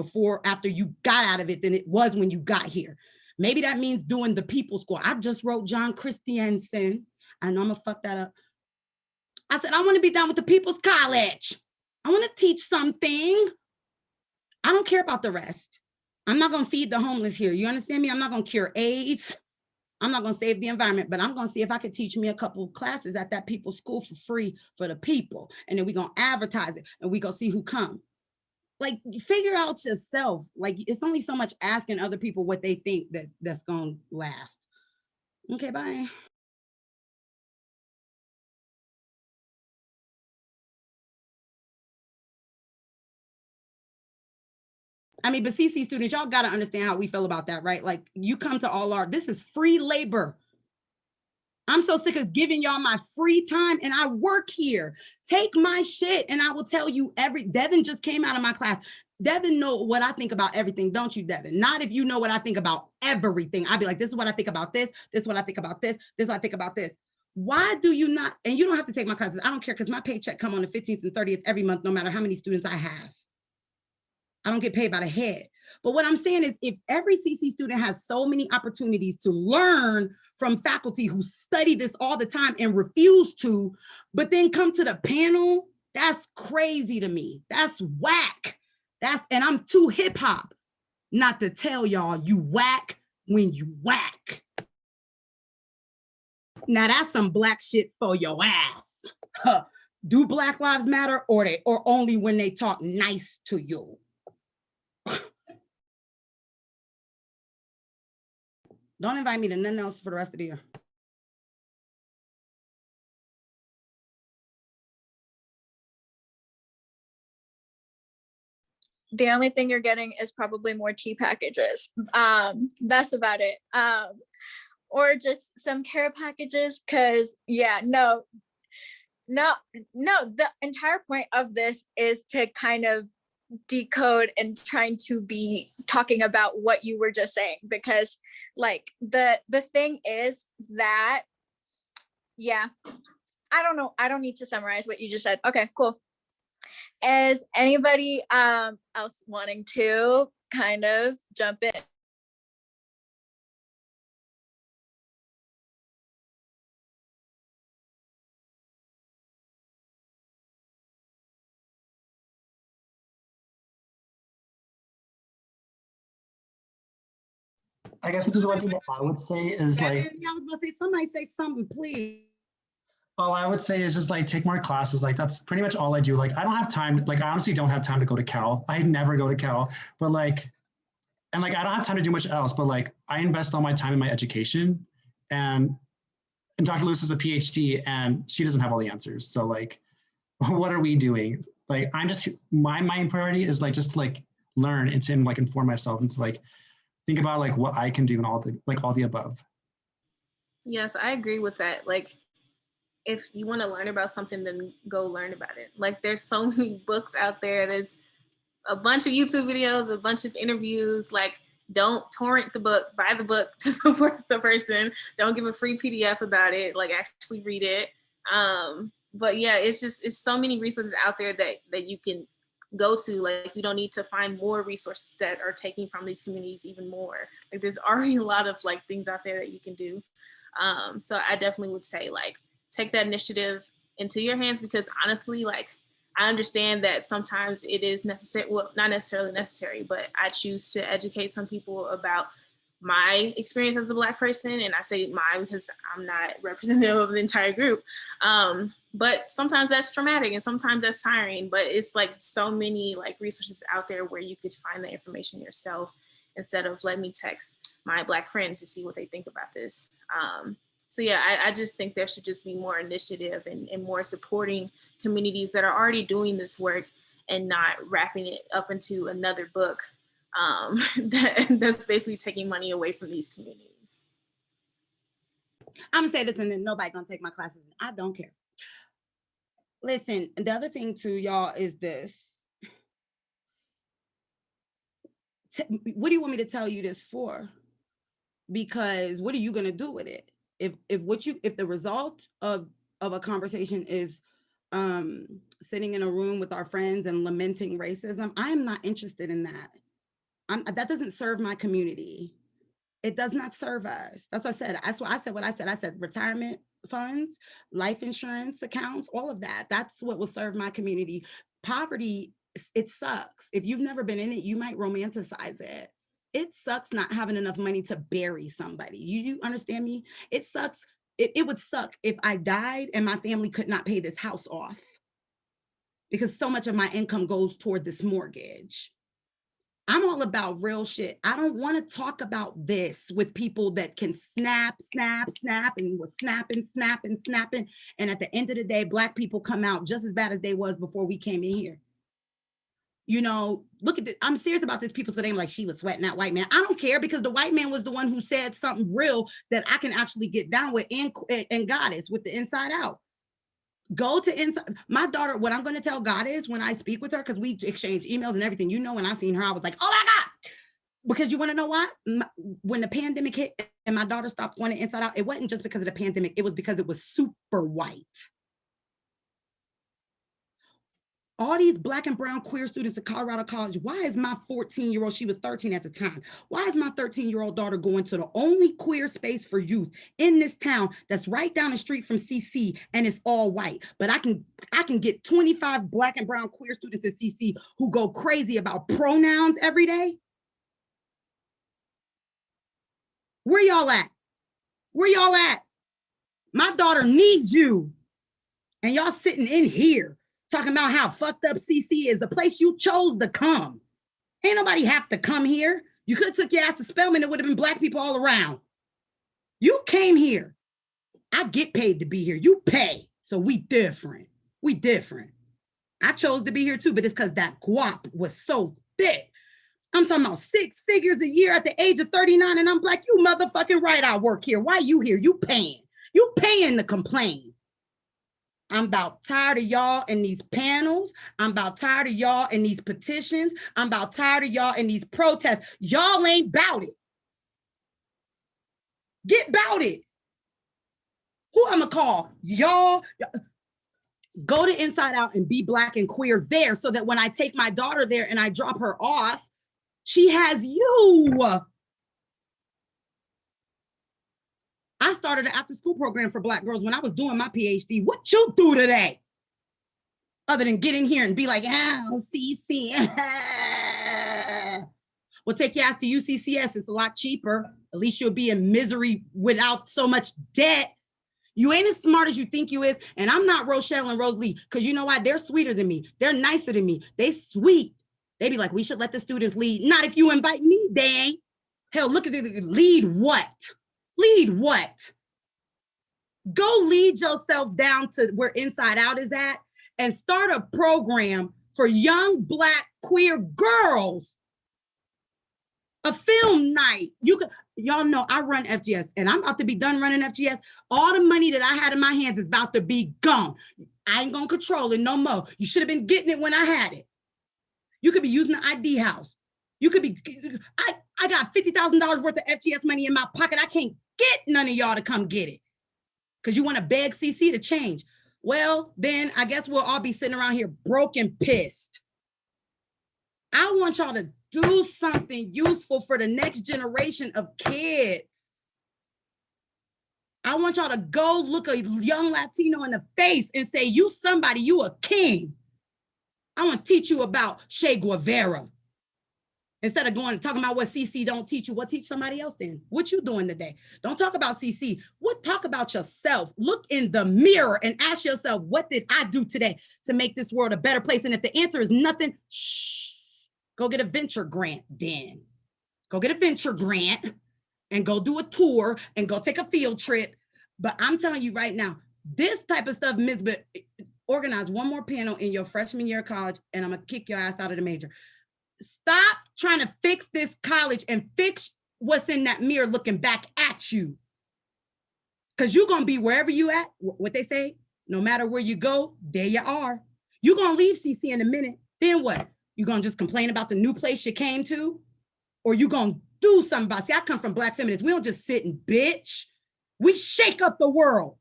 after you got out of it than it was when you got here. Maybe that means doing the People's School. I just wrote John Christiansen. I know I'm gonna fuck that up. I said, I want to be down with the People's College. I want to teach something. I don't care about the rest. I'm not going to feed the homeless here. You understand me? I'm not going to cure AIDS. I'm not going to save the environment, but I'm going to see if I could teach me a couple of classes at that People's School for free for the people. And then we're going to advertise it and we going to see who come. Like, figure out yourself. Like, it's only so much asking other people what they think that's going to last. Okay, bye. I mean, but CC students, y'all got to understand how we feel about that, right? Like, you come to this is free labor. I'm so sick of giving y'all my free time and I work here. Take my shit and I will tell you Devin just came out of my class. Devin know what I think about everything, don't you, Devin? Not if you know what I think about everything. I'd be like, this is what I think about this. This is what I think about this. This is what I think about this. Why do you not? And you don't have to take my classes. I don't care because my paycheck come on the 15th and 30th every month, no matter how many students I have. I don't get paid by the head. But what I'm saying is if every CC student has so many opportunities to learn from faculty who study this all the time and refuse to, but then come to the panel, that's crazy to me. That's whack. And I'm too hip hop not to tell y'all you whack when you whack. Now that's some Black shit for your ass. Huh. Do Black Lives Matter or only when they talk nice to you? Don't invite me to nothing else for the rest of the year. The only thing you're getting is probably more tea packages. That's about it. Or just some care packages, because no, the entire point of this is to kind of decode and trying to be talking about what you were just saying, because like the thing is that I don't know, I don't need to summarize what you just said. Okay, cool. Is anybody else wanting to kind of jump in? I guess this is one thing that I would say is like, I was about to say, somebody say something, please. all I would say is just like take more classes. Like that's pretty much all I do. Like I don't have time. Like I honestly don't have time to go to Cal. I never go to Cal, but like, and like I don't have time to do much else. But like I invest all my time in my education, and Dr. Lewis is a PhD, and she doesn't have all the answers. So like, what are we doing? Like I'm just my main priority is like just like learn and to like inform myself and to like think about like what I can do and all the above. Yes, I agree with that. Like, if you want to learn about something, then go learn about it. Like, there's so many books out there. There's a bunch of YouTube videos, a bunch of interviews. Like, don't torrent the book, buy the book to support the person. Don't give a free PDF about it. Like, actually read it. But yeah, it's so many resources out there that you can go to. Like, you don't need to find more resources that are taking from these communities even more. Like, there's already a lot of like things out there that you can do. So I definitely would say like take that initiative into your hands, because honestly, like I understand that sometimes it is necessary, well, not necessarily necessary, but I choose to educate some people about my experience as a Black person. And I say mine because I'm not representative of the entire group. But sometimes that's traumatic and sometimes that's tiring, but it's like so many like resources out there where you could find the information yourself instead of let me text my Black friend to see what they think about this. So yeah, I just think there should just be more initiative and more supporting communities that are already doing this work and not wrapping it up into another book that's basically taking money away from these communities. I'm gonna say this and then nobody gonna take my classes. I don't care. Listen, the other thing too, y'all, is this. What do you want me to tell you this for? Because what are you gonna do with it? If the result of a conversation is sitting in a room with our friends and lamenting racism, I am not interested in that. That doesn't serve my community. It does not serve us. That's what I said. That's why I said what I said. I said retirement funds, life insurance accounts, all of that. That's what will serve my community. Poverty, it sucks. If you've never been in it, you might romanticize it. It sucks not having enough money to bury somebody. You understand me? It sucks. It would suck if I died and my family could not pay this house off because so much of my income goes toward this mortgage. I'm all about real shit. I don't want to talk about this with people that can snap, and we're snapping. And at the end of the day, Black people come out just as bad as they was before we came in here. You know, look at this. I'm serious about this. People's name like she was sweating that white man. I don't care because the white man was the one who said something real that I can actually get down with and Goddess with the inside out. Go to inside. My daughter, what I'm going to tell God is when I speak with her, because we exchange emails and everything, you know, when I seen her, I was like, oh my God. Because you want to know why? When the pandemic hit and my daughter stopped going to Inside Out, it wasn't just because of the pandemic. It was because it was super white. All these Black and brown queer students at Colorado College, why is my 14-year-old, she was 13 at the time, why is my 13-year-old daughter going to the only queer space for youth in this town that's right down the street from CC and it's all white? But I can get 25 Black and brown queer students at CC who go crazy about pronouns every day? Where y'all at? Where y'all at? My daughter needs you. And y'all sitting in here talking about how fucked up CC is, the place you chose to come. Ain't nobody have to come here. You could have took your ass to Spelman, it would have been Black people all around. You came here. I get paid to be here. You pay. So we different. We different. I chose to be here too, but it's because that guap was so thick. I'm talking about 6 figures a year at the age of 39, and I'm Black. You motherfucking right, I work here. Why you here? You paying. You paying to complain. I'm about tired of y'all in these panels. I'm about tired of y'all in these petitions. I'm about tired of y'all in these protests. Y'all ain't about it. Get about it. Who I'm gonna call? Y'all. Go to Inside Out and be Black and queer there so that when I take my daughter there and I drop her off, she has you. I started an after-school program for Black girls when I was doing my PhD. What you do today? Other than get in here and be like, oh, CC. Well, take your ass to UCCS. It's a lot cheaper. At least you'll be in misery without so much debt. You ain't as smart as you think you is. And I'm not Rochelle and Rosalie, because you know what? They're sweeter than me. They're nicer than me. They sweet. They be like, we should let the students lead. Not if you invite me, they ain't. Hell, look at it. Lead what? Lead what? Go lead yourself down to where Inside Out is at and start a program for young Black queer girls. A film night. Y'all know I run FGS and I'm about to be done running FGS. All the money that I had in my hands is about to be gone. I ain't gonna control it no more. You should have been getting it when I had it. You could be using the ID house. You could be, I got $50,000 worth of FGS money in my pocket. I can't get none of y'all to come get it because you want to beg CC to change. Well, then I guess we'll all be sitting around here broke and pissed. I want y'all to do something useful for the next generation of kids. I want y'all to go look a young Latino in the face and say, you somebody, you a king. I want to teach you about Che Guevara. Instead of going and talking about what CC don't teach you, what teach somebody else then? What you doing today? Don't talk about CC. Talk about yourself. Look in the mirror and ask yourself, what did I do today to make this world a better place? And if the answer is nothing, shh, go get a venture grant then. Go get a venture grant and go do a tour and go take a field trip. But I'm telling you right now, this type of stuff, Misbah, organize one more panel in your freshman year of college and I'm gonna kick your ass out of the major. Stop trying to fix this college and fix what's in that mirror looking back at you. Because you're going to be wherever you at, what they say, no matter where you go, there you are. You're going to leave CC in a minute. Then what? You going to just complain about the new place you came to? Or you going to do something about it? See, I come from Black feminists. We don't just sit and bitch. We shake up the world.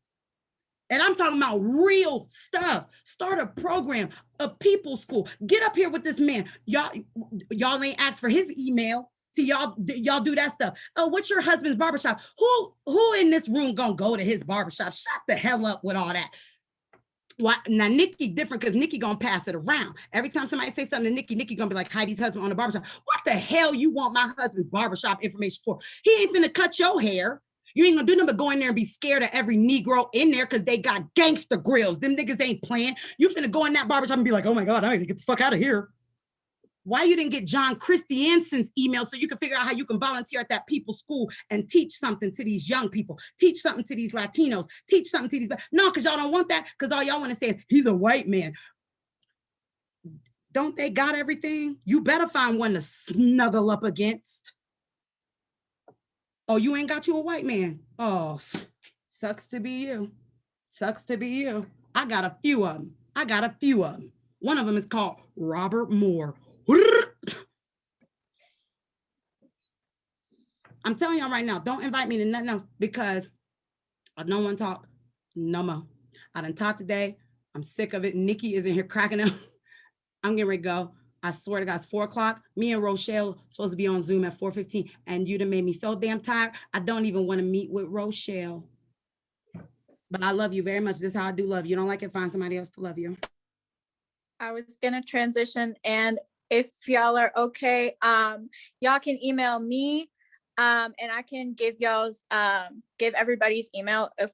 And I'm talking about real stuff. Start a program, a people school. Get up here with this man. Y'all ain't asked for his email. See, y'all do that stuff. Oh, what's your husband's barbershop? Who in this room gonna go to his barbershop? Shut the hell up with all that. Why? Now, Nikki different because Nikki gonna pass it around. Every time somebody say something to Nikki gonna be like Heidi's husband on the barbershop. What the hell you want my husband's barbershop information for? He ain't finna cut your hair. You ain't gonna do nothing but go in there and be scared of every Negro in there because they got gangster grills. Them niggas ain't playing. You finna go in that barbershop and be like, oh my God, I need to get the fuck out of here. Why you didn't get John Christiansen's email so you can figure out how you can volunteer at that people's school and teach something to these young people, teach something to these Latinos, teach something to these, no, because y'all don't want that because all y'all want to say is he's a white man. Don't they got everything? You better find one to snuggle up against. Oh, you ain't got you a white man. Oh, sucks to be you. Sucks to be you. I got a few of them. One of them is called Robert Moore. I'm telling y'all right now, don't invite me to nothing else because I don't want to talk no more. I done talked today. I'm sick of it. Nikki is in here cracking up. I'm getting ready to go. I swear to God, it's 4 o'clock. Me and Rochelle supposed to be on Zoom at 4:15, and you done made me so damn tired. I don't even want to meet with Rochelle. But I love you very much. This is how I do love you. You don't like it, find somebody else to love you. I was gonna transition, and if y'all are okay, y'all can email me, and I can give give everybody's email if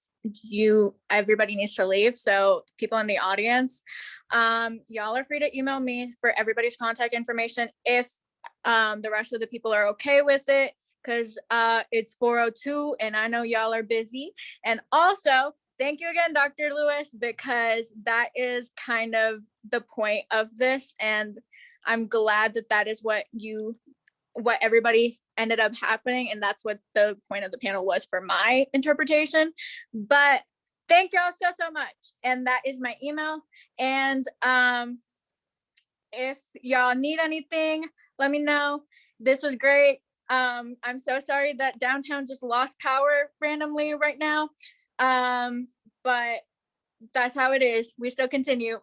everybody needs to leave. So people in the audience, y'all are free to email me for everybody's contact information if the rest of the people are okay with it, because it's 4:02 and I know y'all are busy. And also, thank you again, Dr. Lewis, because that is kind of the point of this. And I'm glad that is what everybody ended up happening. And that's what the point of the panel was for my interpretation. But thank y'all so much. And that is my email. And if y'all need anything, let me know. This was great. I'm so sorry that downtown just lost power randomly right now. But that's how it is. We still continue.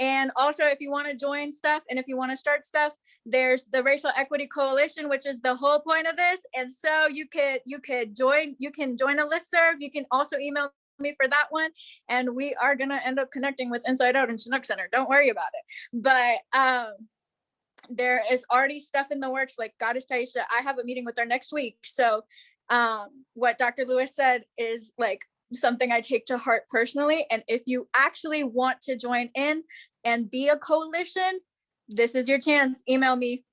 And also, if you want to join stuff and if you want to start stuff, there's the Racial Equity Coalition, which is the whole point of this. And so you can join a listserv. You can also email me for that one. And we are gonna end up connecting with Inside Out and Chinook Center. Don't worry about it. But there is already stuff in the works, like Goddess Tyescha. I have a meeting with her next week. So what Dr. Lewis said is like something I take to heart personally. And if you actually want to join in and be a coalition, this is your chance. Email me.